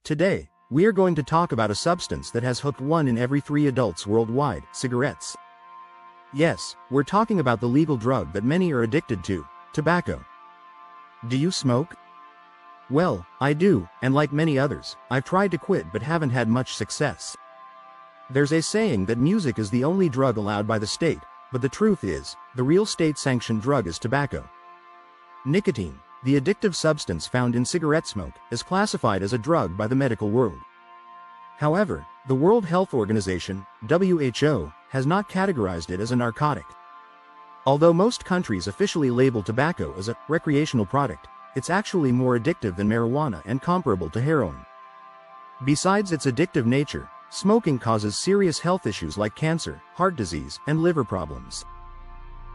Today, we are going to talk about a substance that has hooked 1 in every 3 adults worldwide: cigarettes. Yes, we're talking about the legal drug that many are addicted to: tobacco. Do you smoke? Well, I do, and like many others, I've tried to quit but haven't had much success. There's a saying that music is the only drug allowed by the state, but the truth is, the real state-sanctioned drug is tobacco. Nicotine, the addictive substance found in cigarette smoke, is classified as a drug by the medical world. However, the World Health Organization, WHO, has not categorized it as a narcotic. Although most countries officially label tobacco as a recreational product, it's actually more addictive than marijuana and comparable to heroin. Besides its addictive nature, smoking causes serious health issues like cancer, heart disease, and liver problems.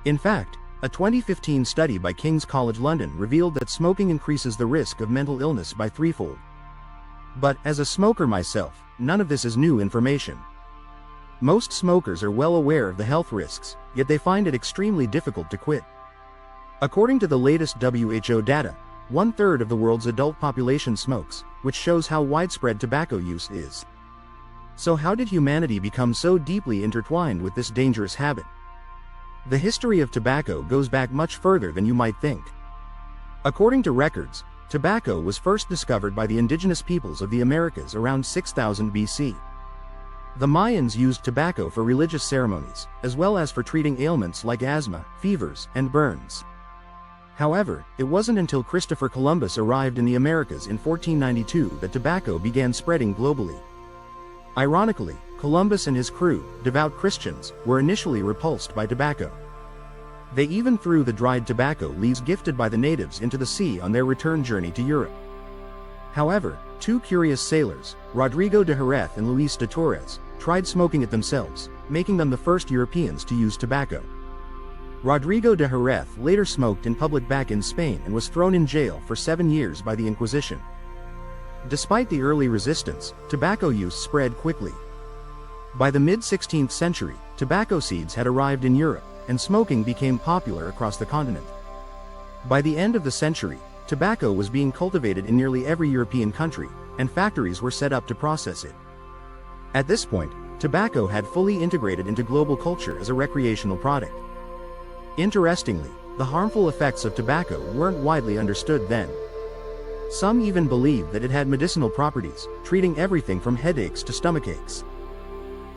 In fact, a 2015 study by King's College London revealed that smoking increases the risk of mental illness by threefold. But, as a smoker myself, none of this is new information. Most smokers are well aware of the health risks, yet they find it extremely difficult to quit. According to the latest WHO data, 1/3 of the world's adult population smokes, which shows how widespread tobacco use is. So how did humanity become so deeply intertwined with this dangerous habit? The history of tobacco goes back much further than you might think. According to records, tobacco was first discovered by the indigenous peoples of the Americas around 6000 BC. The Mayans used tobacco for religious ceremonies, as well as for treating ailments like asthma, fevers, and burns. However, it wasn't until Christopher Columbus arrived in the Americas in 1492 that tobacco began spreading globally. Ironically, Columbus and his crew, devout Christians, were initially repulsed by tobacco. They even threw the dried tobacco leaves gifted by the natives into the sea on their return journey to Europe. However, 2 curious sailors, Rodrigo de Jerez and Luis de Torres, tried smoking it themselves, making them the first Europeans to use tobacco. Rodrigo de Jerez later smoked in public back in Spain and was thrown in jail for 7 years by the Inquisition. Despite the early resistance, tobacco use spread quickly. By the mid-16th century, tobacco seeds had arrived in Europe, and smoking became popular across the continent. By the end of the century, tobacco was being cultivated in nearly every European country, and factories were set up to process it. At this point, tobacco had fully integrated into global culture as a recreational product. Interestingly, the harmful effects of tobacco weren't widely understood then. Some even believed that it had medicinal properties, treating everything from headaches to stomachaches.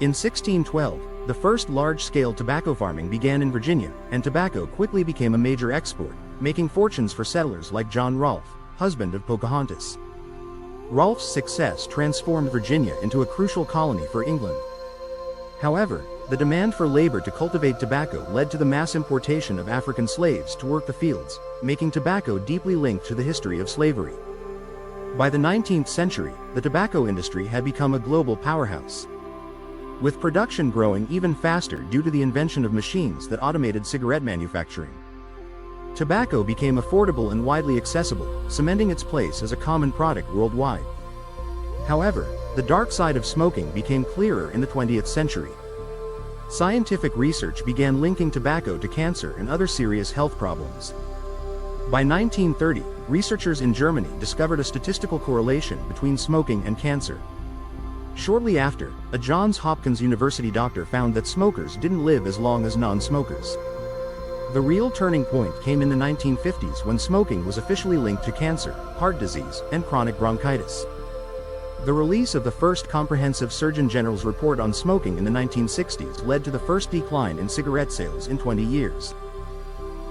In 1612, the first large-scale tobacco farming began in Virginia, and tobacco quickly became a major export, making fortunes for settlers like John Rolfe, husband of Pocahontas. Rolfe's success transformed Virginia into a crucial colony for England. However, the demand for labor to cultivate tobacco led to the mass importation of African slaves to work the fields, making tobacco deeply linked to the history of slavery. By the 19th century, the tobacco industry had become a global powerhouse, with production growing even faster due to the invention of machines that automated cigarette manufacturing. Tobacco became affordable and widely accessible, cementing its place as a common product worldwide. However, the dark side of smoking became clearer in the 20th century. Scientific research began linking tobacco to cancer and other serious health problems. By 1930, researchers in Germany discovered a statistical correlation between smoking and cancer. Shortly after, a Johns Hopkins University doctor found that smokers didn't live as long as non-smokers. The real turning point came in the 1950s when smoking was officially linked to cancer, heart disease, and chronic bronchitis. The release of the first comprehensive Surgeon General's report on smoking in the 1960s led to the first decline in cigarette sales in 20 years.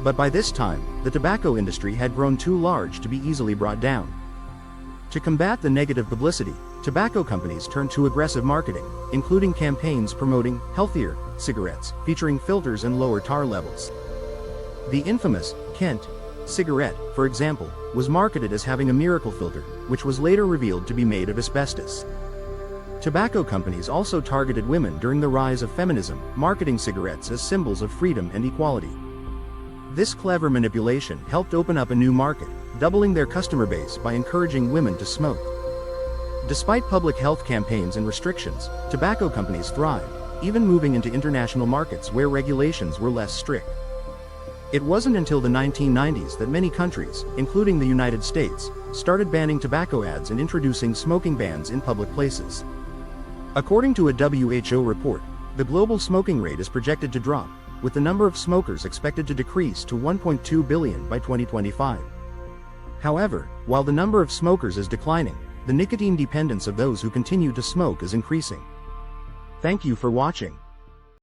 But by this time, the tobacco industry had grown too large to be easily brought down. To combat the negative publicity, tobacco companies turned to aggressive marketing, including campaigns promoting healthier cigarettes, featuring filters and lower tar levels. The infamous Kent cigarette, for example, was marketed as having a miracle filter, which was later revealed to be made of asbestos. Tobacco companies also targeted women during the rise of feminism, marketing cigarettes as symbols of freedom and equality. This clever manipulation helped open up a new market, doubling their customer base by encouraging women to smoke. Despite public health campaigns and restrictions, tobacco companies thrived, even moving into international markets where regulations were less strict. It wasn't until the 1990s that many countries, including the United States, started banning tobacco ads and introducing smoking bans in public places. According to a WHO report, the global smoking rate is projected to drop, with the number of smokers expected to decrease to 1.2 billion by 2025. However, while the number of smokers is declining, the nicotine dependence of those who continue to smoke is increasing. Thank you for watching.